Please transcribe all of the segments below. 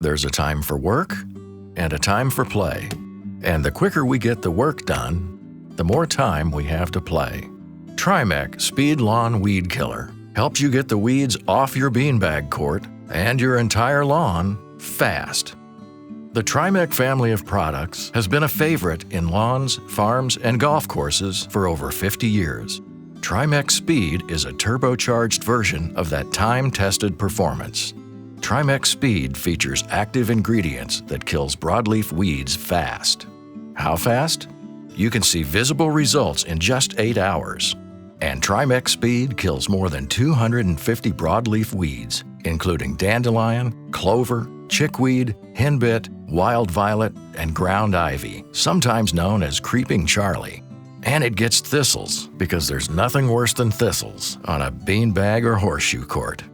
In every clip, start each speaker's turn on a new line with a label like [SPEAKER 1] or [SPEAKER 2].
[SPEAKER 1] There's a time for work and a time for play. And the quicker we get the work done, the more time we have to play. Trimec Speed Lawn Weed Killer helps you get the weeds off your beanbag court and your entire lawn fast. The Trimec family of products has been a favorite in lawns, farms, and golf courses for over 50 years. Trimec Speed is a turbocharged version of that time-tested performance. Trimec Speed features active ingredients that kills broadleaf weeds fast. How fast? You can see visible results in just 8 hours. And Trimec Speed kills more than 250 broadleaf weeds, including dandelion, clover, chickweed, henbit, wild violet, and ground ivy, sometimes known as creeping Charlie. And it gets thistles, because there's nothing worse than thistles on a beanbag or horseshoe court.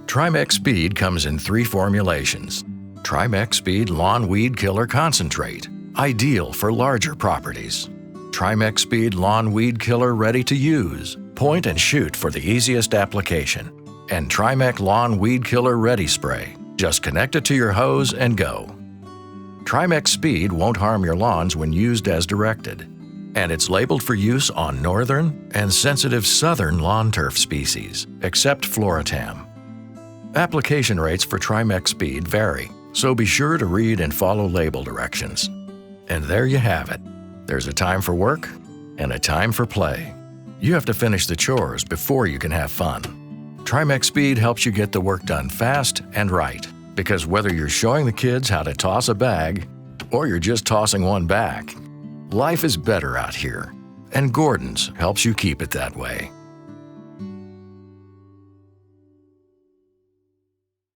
[SPEAKER 1] Trimec Speed comes in 3 formulations. Trimec Speed Lawn Weed Killer Concentrate, ideal for larger properties. Trimec Speed Lawn Weed Killer Ready to Use, point and shoot for the easiest application. And Trimec Lawn Weed Killer Ready Spray, just connect it to your hose and go. Trimec Speed won't harm your lawns when used as directed. And it's labeled for use on northern and sensitive southern lawn turf species, except Floratam. Application rates for Trimec Speed vary, so be sure to read and follow label directions. And there you have it. There's a time for work and a time for play. You have to finish the chores before you can have fun. Trimec Speed helps you get the work done fast and right, because whether you're showing the kids how to toss a bag or you're just tossing one back, life is better out here, and Gordon's helps you keep it that way.